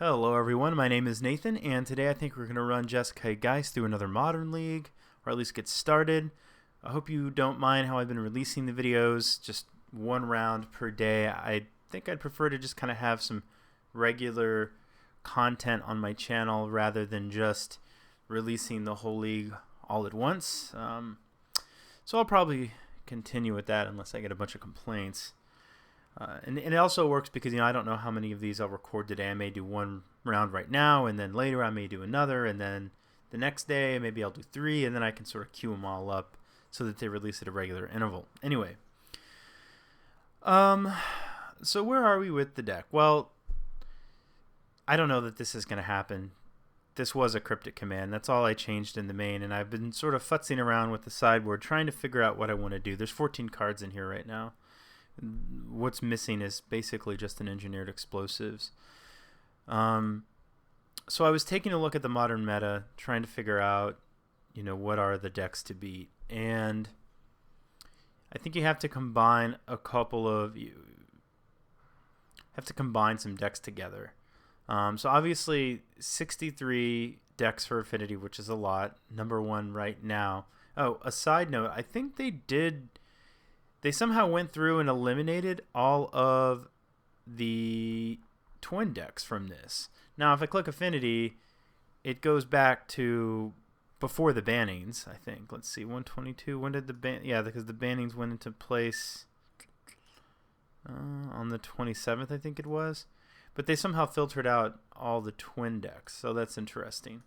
Hello everyone, my name is Nathan, and today I think we're going to run Jeskai Geist through another Modern League, or at least get started. I hope you don't mind how I've been releasing the videos, just one round per day. I think I'd prefer to just kind of have some regular content on my channel rather than just releasing the whole league all at once. So I'll probably continue with that unless I get a bunch of complaints. And it also works because, I don't know how many of these I'll record today. I may do one round right now, and then later I may do another, and then the next day maybe I'll do three, and then I can sort of queue them all up so that they release at a regular interval. Anyway, so where are we with the deck? Well, I don't know that this is going to happen. This was a cryptic command. That's all I changed in the main, and I've been sort of futzing around with the sideboard trying to figure out what I want to do. There's 14 cards in here right now. What's missing is basically just an engineered explosives. So I was taking a look at the modern meta, trying to figure out, what are the decks to beat, and I think you have to combine some decks together. So obviously 63 decks for Affinity, which is a lot, number one right now. Oh, a side note, I think they somehow went through and eliminated all of the twin decks from this. Now, if I click Affinity, it goes back to before the bannings, I think. Let's see, 122. When did the ban? Yeah, because the bannings went into place on the 27th, I think it was. But they somehow filtered out all the twin decks, so that's interesting.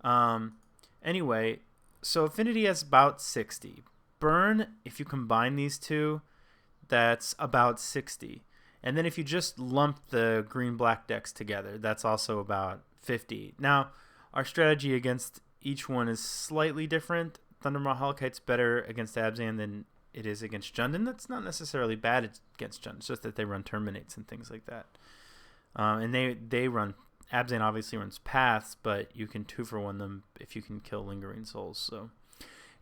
Anyway, so Affinity has about 60. Burn, if you combine these two, that's about 60. And then if you just lump the green-black decks together, that's also about 50. Now, our strategy against each one is slightly different. Thundermaw Hellkite's better against Abzan than it is against Jund. That's not necessarily bad against Jund. It's just that they run Terminates and things like that. And they run... Abzan obviously runs Paths, but you can 2-for-1 them if you can kill Lingering Souls, so...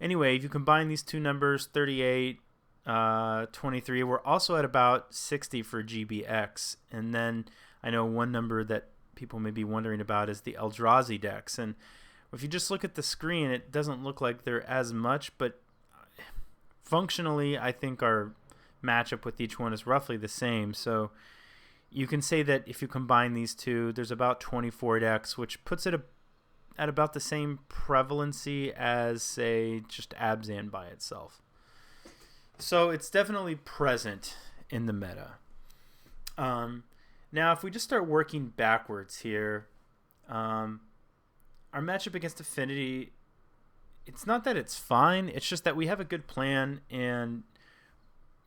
Anyway, if you combine these two numbers, 38, 23, we're also at about 60 for GBX. And then I know one number that people may be wondering about is the Eldrazi decks. And if you just look at the screen, it doesn't look like they're as much, but functionally, I think our matchup with each one is roughly the same. So you can say that if you combine these two, there's about 24 decks, which puts it at about the same prevalency as, say, just Abzan by itself. So it's definitely present in the meta. Now, if we just start working backwards here, our matchup against Affinity, it's not that it's fine, it's just that we have a good plan, and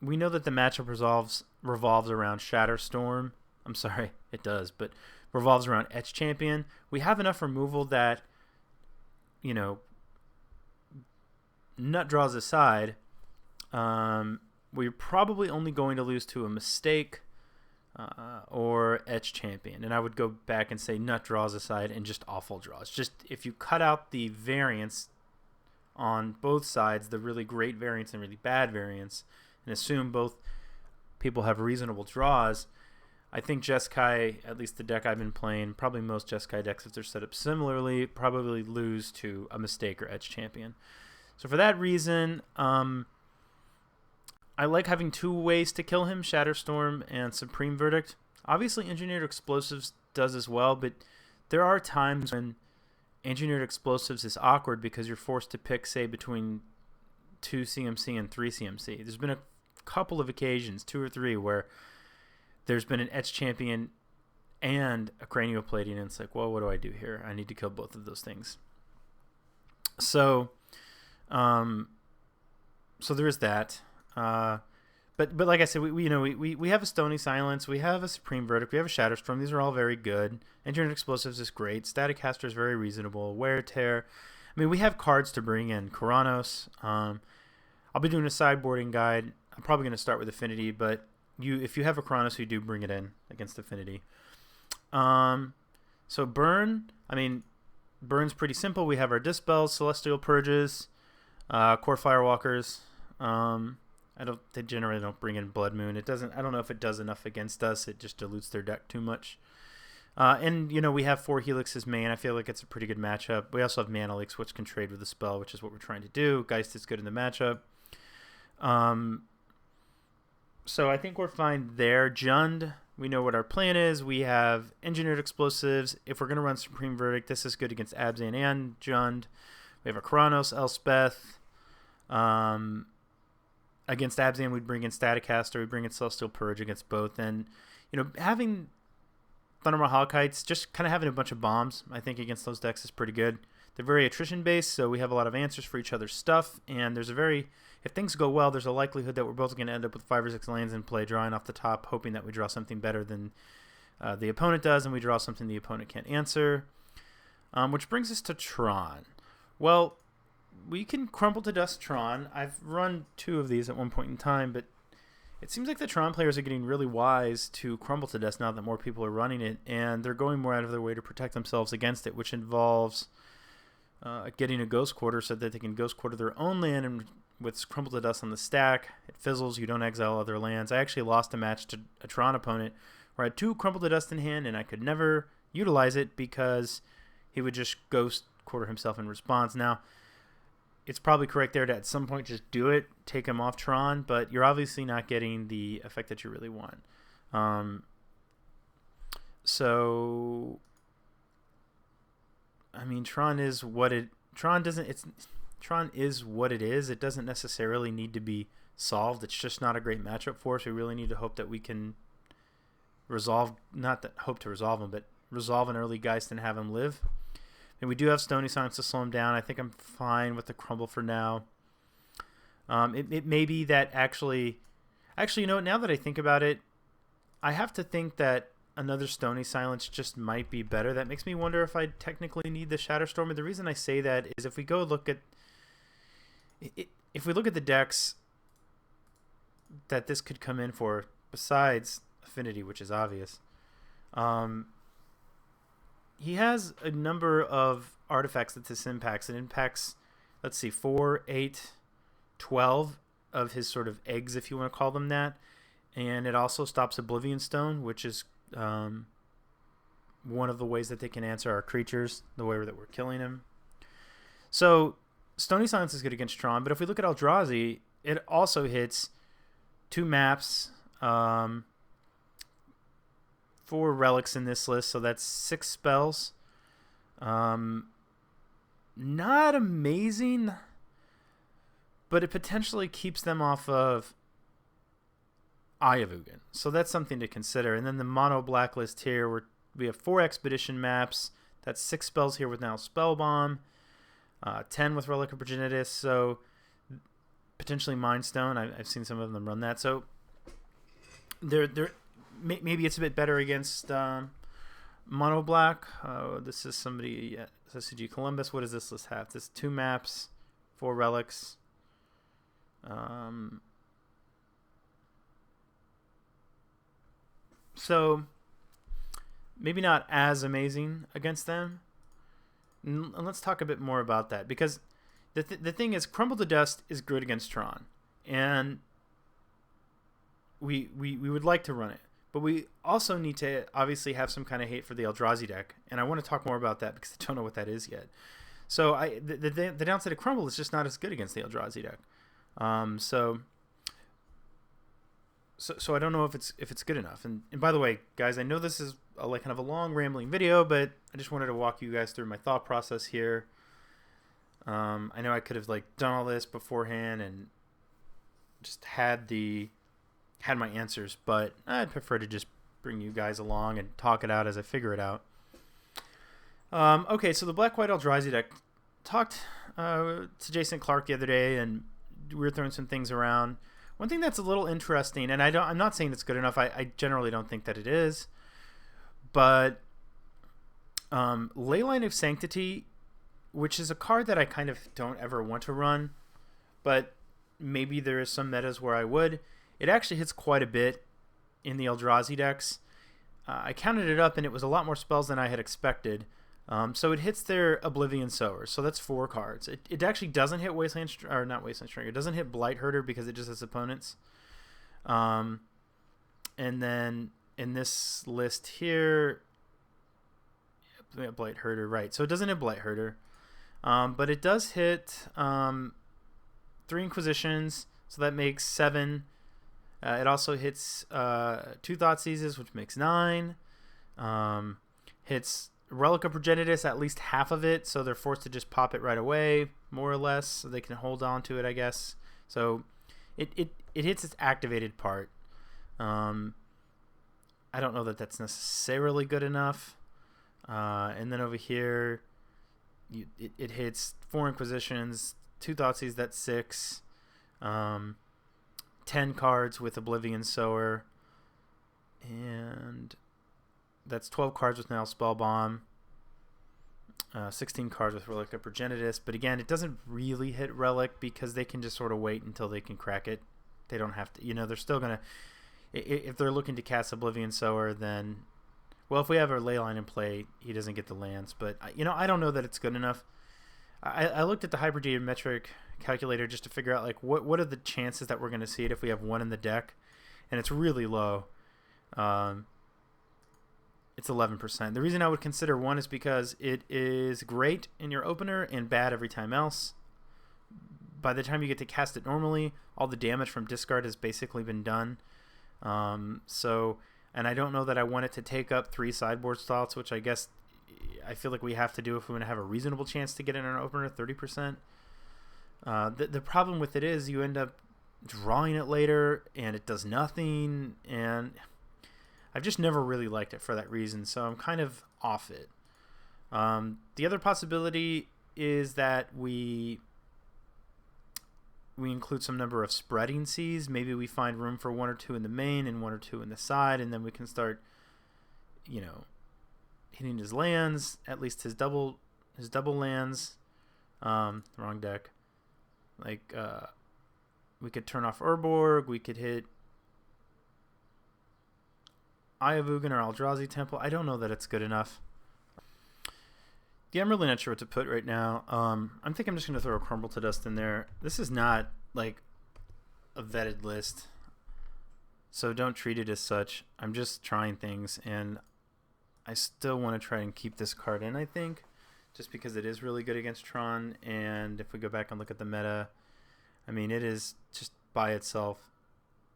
we know that the matchup revolves around Shatterstorm. I'm sorry, it does, but revolves around Etch Champion. We have enough removal that, nut draws aside, we're probably only going to lose to a Mistake or Etch Champion. And I would go back and say nut draws aside and just awful draws. Just if you cut out the variance on both sides, the really great variance and really bad variance, and assume both people have reasonable draws, I think Jeskai, at least the deck I've been playing, probably most Jeskai decks, if they're set up similarly, probably lose to a Mistake or Etch Champion. So for that reason, I like having two ways to kill him, Shatterstorm and Supreme Verdict. Obviously, Engineered Explosives does as well, but there are times when Engineered Explosives is awkward because you're forced to pick, say, between 2 CMC and 3 CMC. There's been a couple of occasions, 2 or 3, where there's been an Etch Champion and a Cranioplating, and it's like, well, what do I do here? I need to kill both of those things. So, so there is that. But like I said, we have a Stony Silence, we have a Supreme Verdict, we have a Shatterstorm. These are all very good. Engineered Explosives is great. Static Caster is very reasonable. Wear Tear. I mean, we have cards to bring in. Kuranos. I'll be doing a sideboarding guide. I'm probably going to start with Affinity, but if you have a Kuranos, you do bring it in against Affinity. So Burn, Burn's pretty simple. We have our Dispels, Celestial Purges, Core Firewalkers. They generally don't bring in Blood Moon. It doesn't. I don't know if it does enough against us. It just dilutes their deck too much. And, you know, we have 4 Helix's main. I feel like it's a pretty good matchup. We also have Mana Leaks, which can trade with the spell, which is what we're trying to do. Geist is good in the matchup. So I think we're fine there. Jund, we know what our plan is. We have Engineered Explosives. If we're going to run Supreme Verdict, this is good against Abzan and Jund. We have a Kronos, Elspeth. Against Abzan, we'd bring in Staticaster. We'd bring in Celestial Purge against both. And, you know, having Thundermaw Hawkites, just kind of having a bunch of bombs, I think, against those decks is pretty good. They're very attrition-based, so we have a lot of answers for each other's stuff. And there's a very... If things go well, there's a likelihood that we're both going to end up with 5 or 6 lands in play, drawing off the top, hoping that we draw something better than the opponent does, and we draw something the opponent can't answer. Which brings us to Tron. Well, we can crumble to dust Tron. I've run 2 of these at one point in time, but it seems like the Tron players are getting really wise to crumble to dust now that more people are running it, and they're going more out of their way to protect themselves against it, which involves getting a Ghost Quarter so that they can Ghost Quarter their own land, and with Crumble to Dust on the stack, it fizzles, you don't exile other lands. I actually lost a match to a Tron opponent where I had 2 Crumble to Dust in hand, and I could never utilize it because he would just Ghost Quarter himself in response. Now, it's probably correct there to at some point just do it, take him off Tron, but you're obviously not getting the effect that you really want. So, I mean, Tron is what it is. It doesn't necessarily need to be solved. It's just not a great matchup for us. We really need to hope that we can resolve, not that hope to resolve him, but resolve an early Geist and have him live. And we do have Stony Silence to slow him down. I think I'm fine with the crumble for now. It may be that actually, you know, now that I think about it, I have to think that another Stony Silence just might be better. That makes me wonder if I technically need the Shatterstorm. And the reason I say that is if we look at the decks that this could come in for, besides Affinity, which is obvious, he has a number of artifacts that this impacts. It impacts, let's see, 4, 8, 12 of his sort of eggs, if you want to call them that. And it also stops Oblivion Stone, which is one of the ways that they can answer our creatures, the way that we're killing him. So Stony Silence is good against Tron, but if we look at Eldrazi, it also hits 2 maps, 4 relics in this list, so that's 6 spells. Not amazing, but it potentially keeps them off of Eye of Ugin. So that's something to consider. And then the mono blacklist here, we have 4 expedition maps. That's 6 spells here with now Spellbomb, 10 with Relic of Progenitus, so potentially Mind Stone. I've seen some of them run that. So maybe it's a bit better against mono black. This is somebody at SCG Columbus. What does this list have? This 2 maps, 4 relics. So maybe not as amazing against them. And let's talk a bit more about that, because the thing is, Crumble to Dust is good against Tron, and we would like to run it, but we also need to obviously have some kind of hate for the Eldrazi deck, and I want to talk more about that because I don't know what that is yet. So the downside of Crumble is just not as good against the Eldrazi deck. So I don't know if it's good enough. And by the way, guys, I know this is kind of a long rambling video, but I just wanted to walk you guys through my thought process here. I know I could have done all this beforehand and just had my answers, but I'd prefer to just bring you guys along and talk it out as I figure it out. Okay, so the Black-White Eldrazi deck. Talked to Jason Clark the other day, and we were throwing some things around. One thing that's a little interesting, and I'm not saying it's good enough. I generally don't think that it is, but Leyline of Sanctity, which is a card that I kind of don't ever want to run, but maybe there is some metas where I would. It actually hits quite a bit in the Eldrazi decks. I counted it up, and it was a lot more spells than I had expected. So it hits their Oblivion Sower, so that's 4 cards. It actually doesn't hit not Wasteland Stringer. It doesn't hit Blight Herder because it just has opponents. And then in this list here, Blight Herder, right. So it doesn't hit Blight Herder. But it does hit 3 Inquisitions, so that makes 7. It also hits 2 Thoughtseizes, which makes 9. Hits Relic of Progenitus, at least half of it, so they're forced to just pop it right away, more or less, so they can hold on to it, I guess. So it hits its activated part. I don't know that that's necessarily good enough. And then over here, it hits 4 Inquisitions, 2 Thoughtseizes, that's 6. 10 cards with Oblivion Sower. And that's 12 cards with Now Spellbomb. 16 cards with Relic of Progenitus. But again, it doesn't really hit Relic because they can just sort of wait until they can crack it. They don't have to, they're still going to, if they're looking to cast Oblivion Sower, then, well, if we have our Leyline in play, he doesn't get the lands. But, I don't know that it's good enough. I looked at the Hypergeometric calculator just to figure out, like, what are the chances that we're going to see it if we have 1 in the deck? And it's really low. It's 11%. The reason I would consider 1 is because it is great in your opener and bad every time else. By the time you get to cast it normally, all the damage from discard has basically been done. And I don't know that I want it to take up 3 sideboard slots, which I guess I feel like we have to do if we want to have a reasonable chance to get in our opener, 30%. The problem with it is you end up drawing it later and it does nothing, and I've just never really liked it for that reason, so I'm kind of off it. The other possibility is that we include some number of spreading seas. Maybe we find room for 1 or 2 in the main and 1 or 2 in the side, and then we can start, hitting his lands, at least his double lands. Wrong deck. Like, we could turn off Urborg, we could hit Eye of Ugin or Eldrazi Temple. I don't know that it's good enough. Yeah, I'm really not sure what to put right now. I'm thinking I'm just going to throw a Crumble to Dust in there. This is not, like, a vetted list, so don't treat it as such. I'm just trying things, and I still want to try and keep this card in, I think, just because it is really good against Tron, and if we go back and look at the meta, I mean, it is just by itself.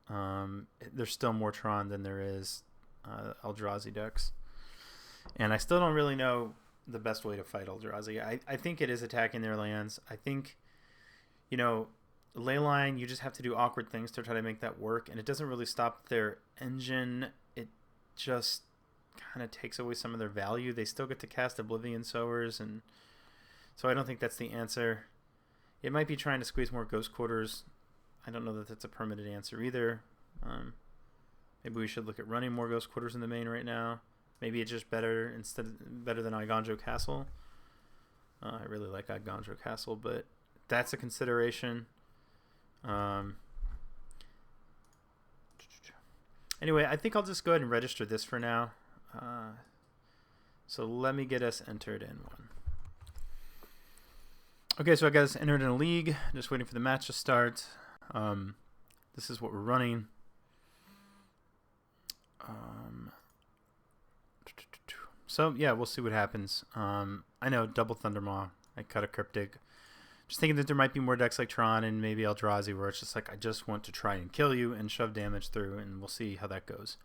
There's still more Tron than there is Eldrazi decks, and I still don't really know the best way to fight Eldrazi. I think it is attacking their lands. I think, Leyline, you just have to do awkward things to try to make that work, and it doesn't really stop their engine. It just kind of takes away some of their value. They still get to cast Oblivion Sowers, and so I don't think that's the answer. It might be trying to squeeze more Ghost Quarters. I don't know that that's a permanent answer either. Maybe we should look at running more Ghost Quarters in the main right now. Maybe it's just better than Igonjo Castle. I really like Igonjo Castle, but that's a consideration. Anyway, I think I'll just go ahead and register this for now. So let me get us entered in one. Okay, so I got us entered in a league. Just waiting for the match to start. This is what we're running. So yeah, we'll see what happens. I know double Thundermaw. I cut a Cryptic. Just thinking that there might be more decks like Tron and maybe Eldrazi where it's just like I just want to try and kill you and shove damage through, and we'll see how that goes.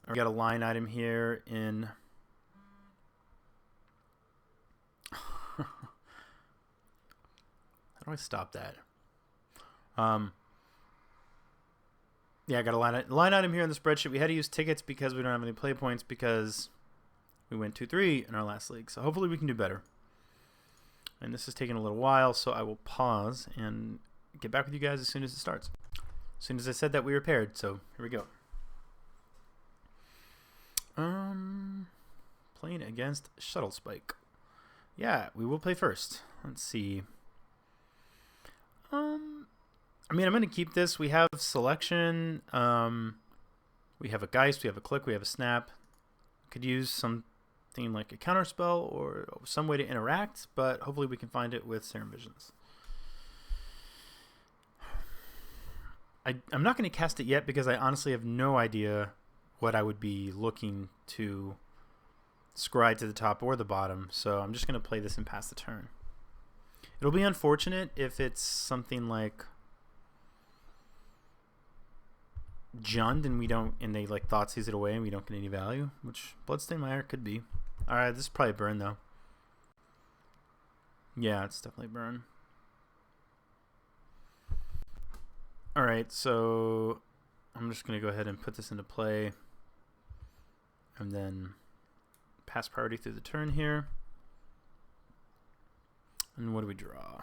We got a line item here in. How do I stop that? Yeah, I got a line item here in the spreadsheet. We had to use tickets because we don't have any play points because we went 2-3 in our last league. So hopefully we can do better. And this is taking a little while, so I will pause and get back with you guys as soon as it starts. As soon as I said that, we were paired. So here we go. Playing against Shuttle Spike. Yeah, we will play first. Let's see. I mean, I'm going to keep this. We have selection. We have a Geist. We have a Click. We have a Snap. Could use something like a Counterspell or some way to interact, but hopefully we can find it with Serum Visions. I'm not going to cast it yet because I honestly have no idea what I would be looking to scry to the top or the bottom. So I'm just going to play this and pass the turn. It'll be unfortunate if it's something like Jund and they like Thoughtseize it away and we don't get any value, which Bloodstained Mire could be. Alright, this is probably burn though. Yeah, it's definitely burn. Alright, so I'm just going to go ahead and put this into play and then pass priority through the turn here. And what do we draw?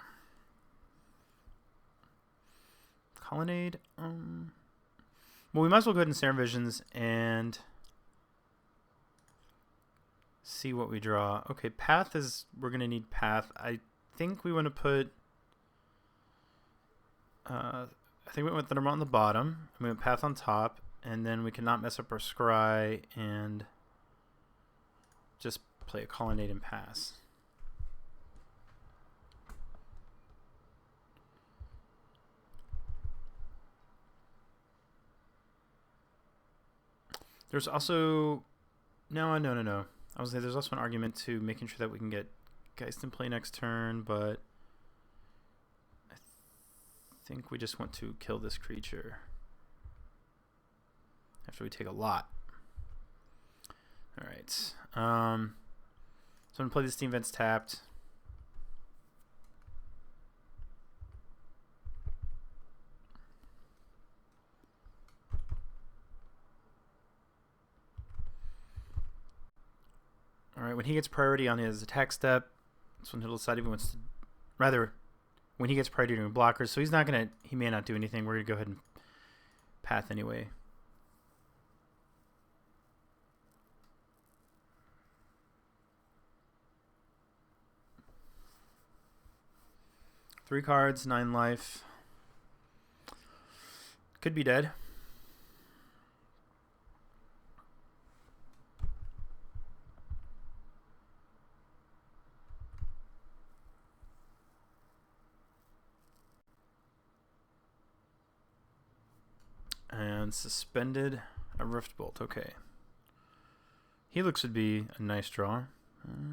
Colonnade. Well, we might as well go ahead and Serum Visions and see what we draw. Okay, Path is... We're going to need Path. I think we want to put... I think we went Thunderbolt on the bottom. And we went Path on top. And then we cannot mess up our Scry and just play a Colonnade and pass. There's also... No. I was saying there's also an argument to making sure that we can get Geist in play next turn, but I think we just want to kill this creature after we take a lot. Alright. So I'm going to play this Steam Vents tapped. Alright, when he gets priority on his attack step, that's when he'll decide if he wants to... Rather, when he gets priority doing blockers, so he's not going to... He may not do anything. We're going to go ahead and Path anyway. Three cards, 9 life. Could be dead. And suspended a Rift Bolt. Okay. Helix would be a nice draw.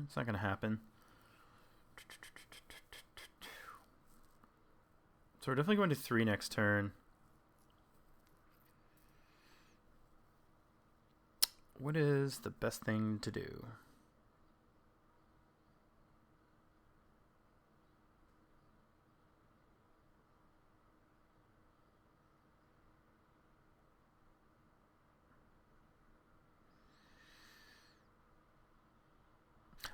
It's not going to happen. So we're definitely going to 3 next turn. What is the best thing to do?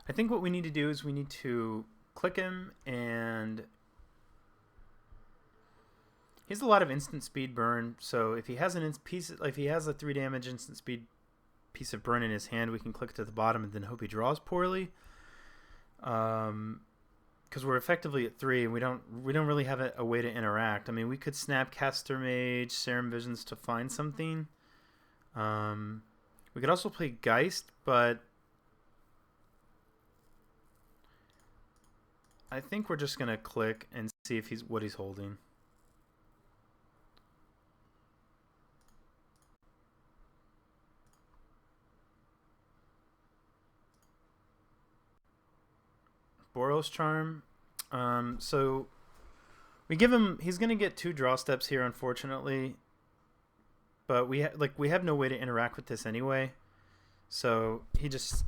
I think what we need to do is we need to click him, and he has a lot of instant speed burn. So if he has if he has a 3 damage instant speed piece of burn in his hand, we can click to the bottom and then hope he draws poorly. Because we're effectively at 3, and we don't really have a way to interact. I mean, we could Snapcaster Mage, Serum Visions to find something. We could also play Geist, but I think we're just gonna click and see if what he's holding. Boros Charm. So we give him. He's gonna get 2 draw steps here, unfortunately. But we have no way to interact with this anyway. So he just,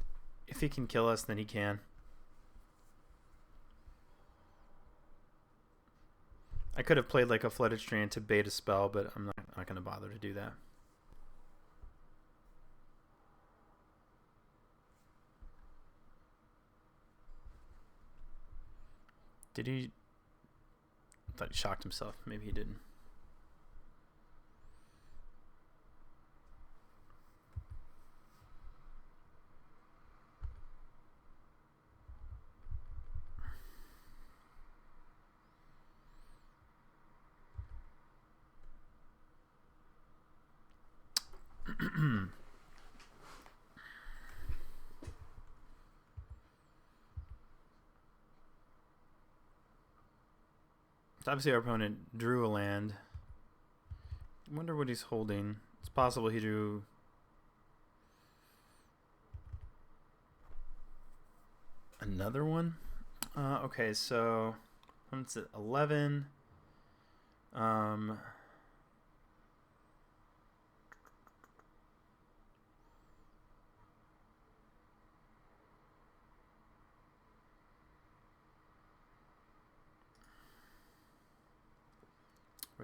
if he can kill us, then he can. I could have played like a Flooded Strand to bait a spell, but I'm not going to bother to do that. Did he? I thought he shocked himself. Maybe he didn't. So obviously our opponent drew a land. I wonder what he's holding. It's possible he drew Another one? Okay, so it's at 11. We're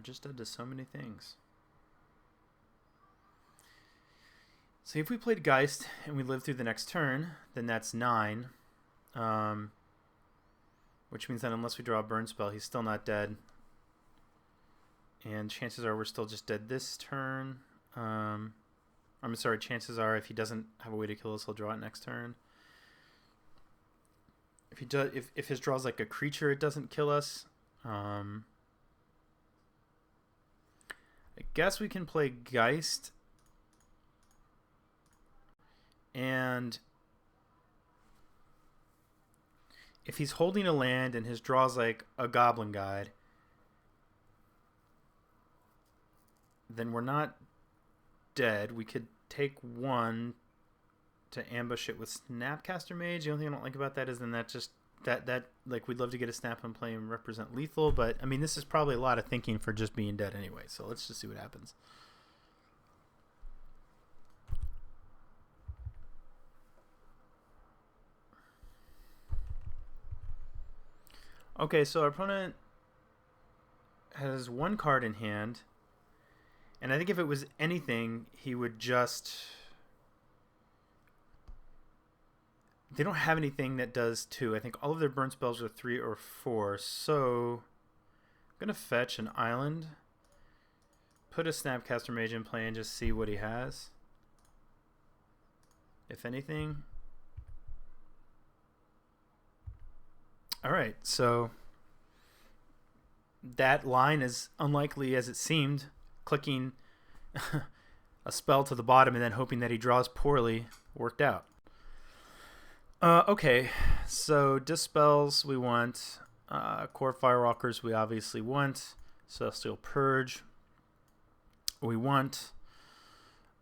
just dead to so many things. So if we played Geist and we live through the next turn, then that's 9. Which means that unless we draw a burn spell, he's still not dead. And chances are we're still just dead this turn. I'm sorry, chances are if he doesn't have a way to kill us, he'll draw it next turn. If he does, if his draw's like a creature, it doesn't kill us. I guess we can play Geist. And if he's holding a land and his draw's like a Goblin Guide, then we're not dead. We could take 1 to ambush it with Snapcaster Mage. The only thing I don't like about that is then that just that like we'd love to get a snap and play and represent lethal, but I mean this is probably a lot of thinking for just being dead anyway. So let's just see what happens. Okay, so our opponent has 1 card in hand, and I think if it was anything, he would just... They don't have anything that does 2. I think all of their burn spells are 3 or 4, so I'm going to fetch an island, put a Snapcaster Mage in play, and just see what he has, if anything. Alright, so that line, as unlikely as it seemed, clicking a spell to the bottom and then hoping that he draws poorly, worked out. Okay, so Dispels we want, Core Firewalkers we obviously want, Celestial Purge we want.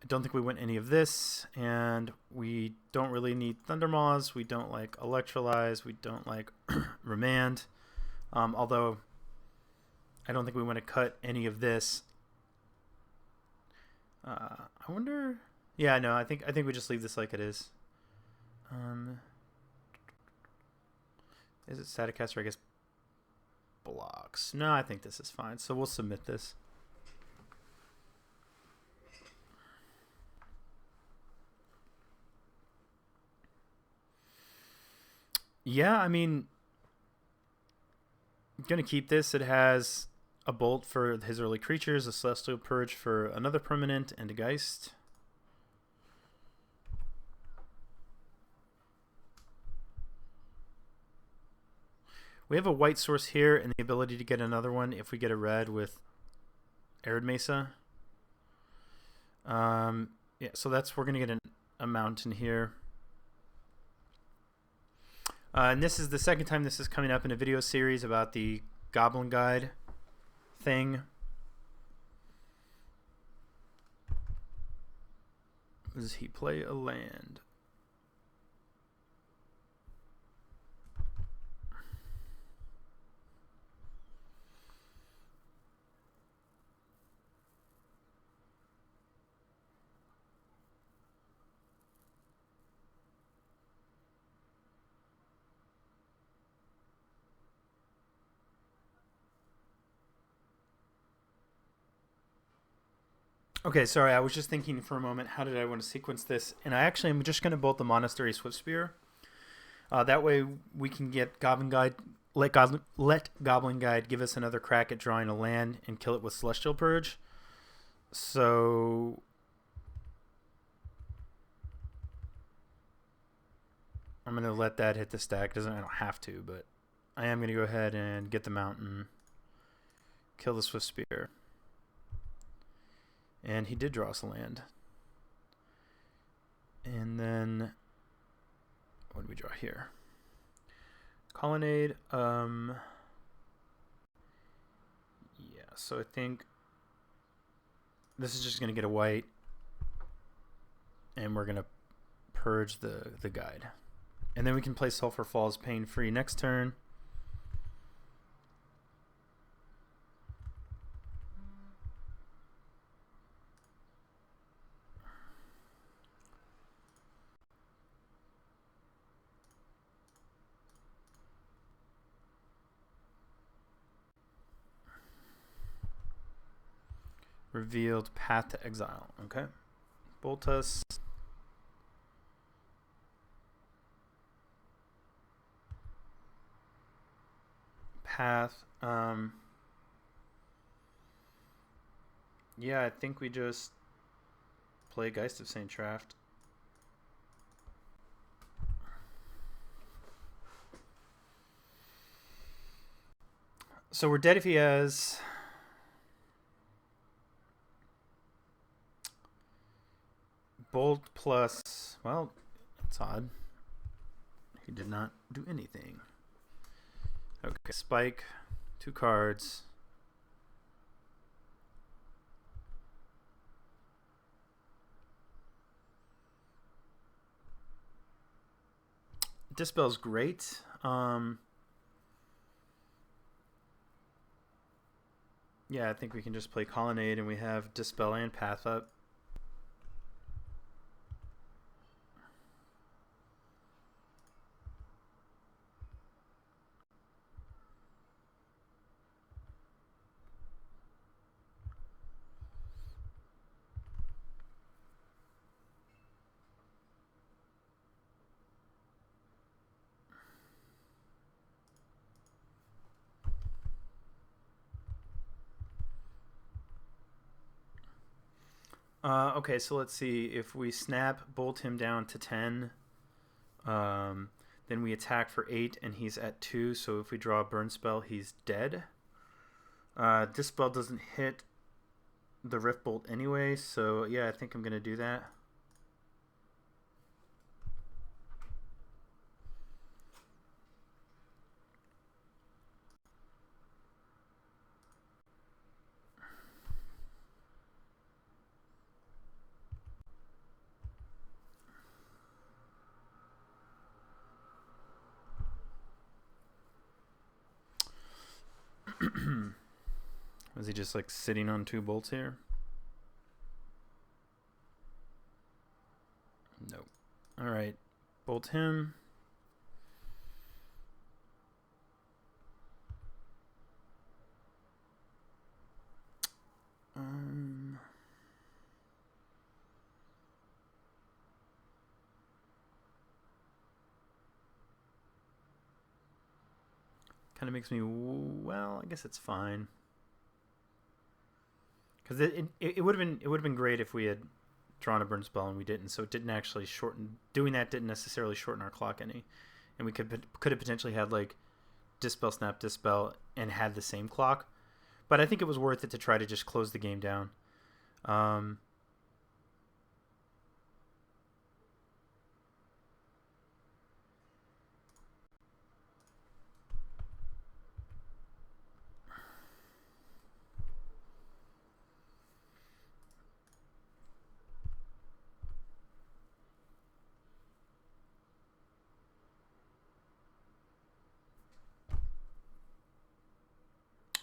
I don't think we want any of this, and we don't really need Thundermaws. We don't like Electrolyze. We don't like Remand. Although I don't think we want to cut any of this. I wonder. Yeah, no. I think we just leave this like it is. Is it Staticaster? I guess blocks. No, I think this is fine. So we'll submit this. Yeah, I mean, I'm going to keep this. It has a Bolt for his early creatures, a Celestial Purge for another permanent, and a Geist. We have a white source here and the ability to get another one if we get a red with Arid Mesa. Yeah, so we're going to get a mountain here. And this is the second time this is coming up in a video series about the Goblin Guide thing. Does he play a land? Okay, sorry, I was just thinking for a moment, how did I want to sequence this? And I actually am just going to bolt the Monastery Swiftspear. That way we can get Goblin Guide, let Goblin Guide give us another crack at drawing a land and kill it with Celestial Purge. So I'm going to let that hit the stack. I don't have to, but I am going to go ahead and get the mountain, kill the Swiftspear. And he did draw us a land. And then, what do we draw here? Colonnade. Yeah, so I think this is just going to get a white. And we're going to purge the guide. And then we can play Sulfur Falls pain-free next turn. Revealed Path to Exile. Okay. Bolt us. Path. Yeah, I think we just play Geist of St. Traft. So we're dead if he has Bolt plus, well, that's odd. He did not do anything. Okay, Spike, 2 cards. Dispel's great. Yeah, I think we can just play Colonnade and we have Dispel and Path up. Okay, so let's see. If we snap, bolt him down to 10, then we attack for 8, and he's at 2. So if we draw a burn spell, he's dead. This spell doesn't hit the Rift Bolt anyway, so yeah, I think I'm going to do that. Was he just like sitting on 2 bolts here? Nope. All right, bolt him. Kind of makes me, well, I guess it's fine. Because it would have been great if we had drawn a burn spell and we didn't. So it didn't actually shorten. Doing that didn't necessarily shorten our clock any, and we could have potentially had like Dispel, Snap, Dispel, and had the same clock. But I think it was worth it to try to just close the game down.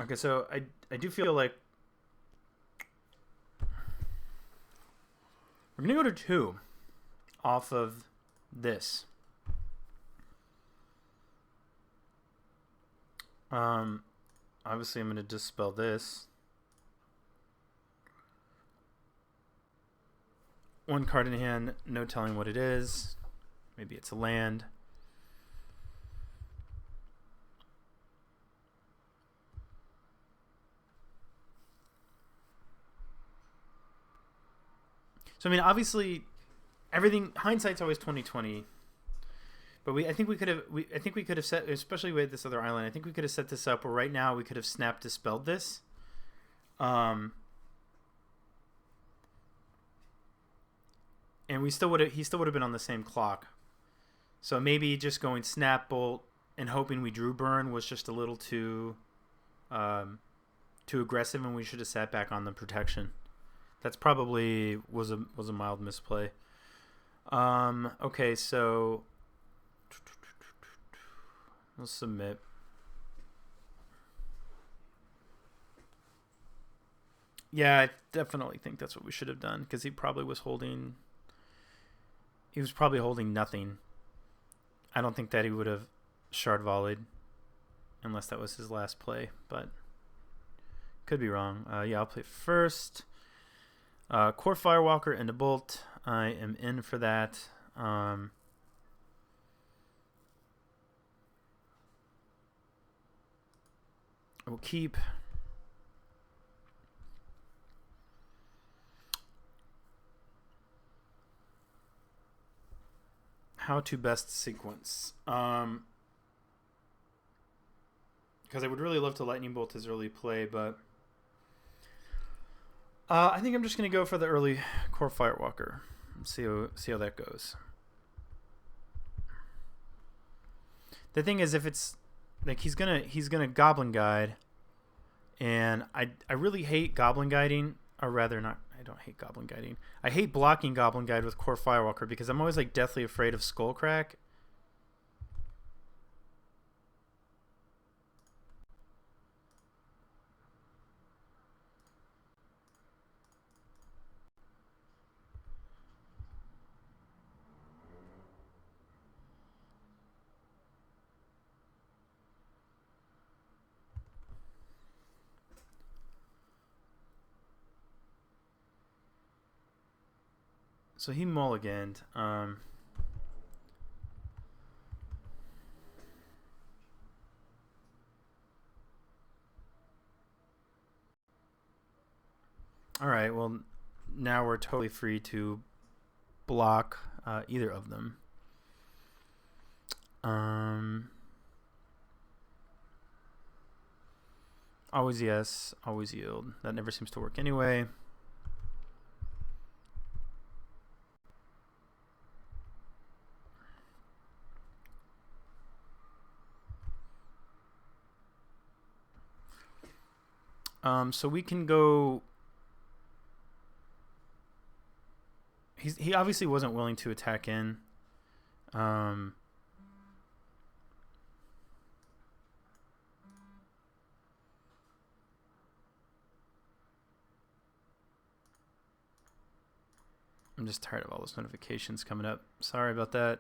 Okay, so I do feel like we're gonna go to 2 off of this. Obviously I'm gonna dispel this. 1 card in hand, no telling what it is. Maybe it's a land. So I mean, obviously, everything, hindsight's always 20/20. But I think we could have set, especially with this other island. I think we could have set this up where right now we could have snap dispelled this, and he still would have been on the same clock. So maybe just going snap bolt and hoping we drew burn was just a little too aggressive, and we should have sat back on the protection. That's probably was a mild misplay. Okay, so We'll submit. Yeah, I definitely think that's what we should have done, because he probably was holding... He was probably holding nothing. I don't think that he would have shard volleyed unless that was his last play, but could be wrong. Yeah, I'll play first. Core Firewalker into Bolt. I am in for that. We'll keep. How to best sequence. Because I would really love to Lightning Bolt his early play, but I think I'm just going to go for the early Core Firewalker. See how that goes. The thing is, if it's like he's gonna Goblin Guide, and I really hate Goblin Guiding, or rather not. I don't hate Goblin Guiding. I hate blocking Goblin Guide with Core Firewalker because I'm always like deathly afraid of Skullcrack. So he mulliganed. All right, well, now we're totally free to block either of them. Always yes, always yield. That never seems to work anyway. So we can go... He obviously wasn't willing to attack in. I'm just tired of all those notifications coming up. Sorry about that.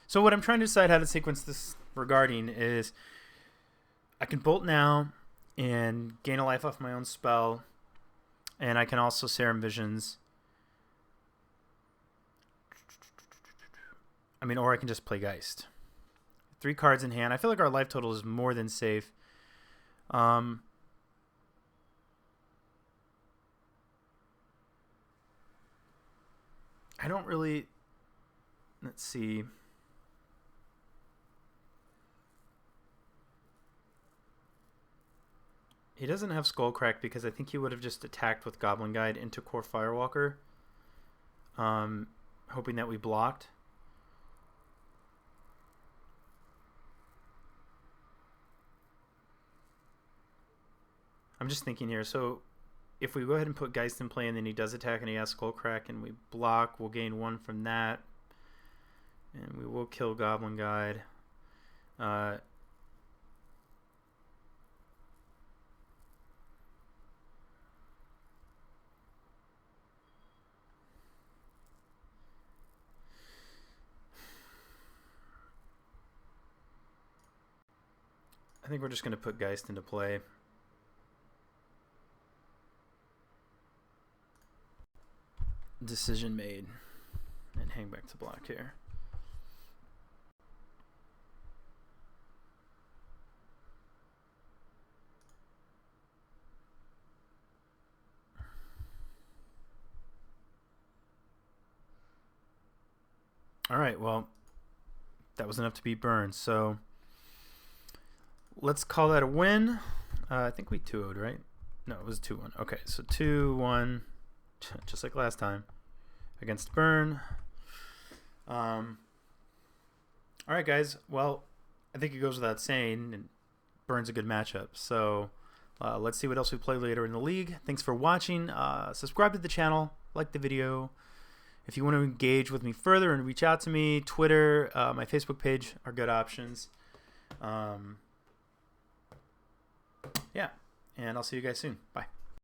So what I'm trying to decide how to sequence this regarding is I can bolt now and gain a life off my own spell, and I can also Serum Visions. I mean, or I can just play Geist. 3 cards in hand. I feel like our life total is more than safe. I don't really... Let's see. He doesn't have Skullcrack because I think he would have just attacked with Goblin Guide into Core Firewalker, hoping that we blocked. I'm just thinking here. So if we go ahead and put Geist in play and then he does attack and he has Skullcrack and we block, we'll gain 1 from that. And we will kill Goblin Guide. I think we're just going to put Geist into play. Decision made. And hang back to block here. All right, well, that was enough to beat Burns, so let's call that a win. I think we 2-0'd, right? No, it was 2-1. Okay, so 2-1, just like last time, against Burn. All right, guys. Well, I think it goes without saying, and Burn's a good matchup. So let's see what else we play later in the league. Thanks for watching. Subscribe to the channel. Like the video. If you want to engage with me further and reach out to me, Twitter, my Facebook page are good options. Yeah, and I'll see you guys soon. Bye.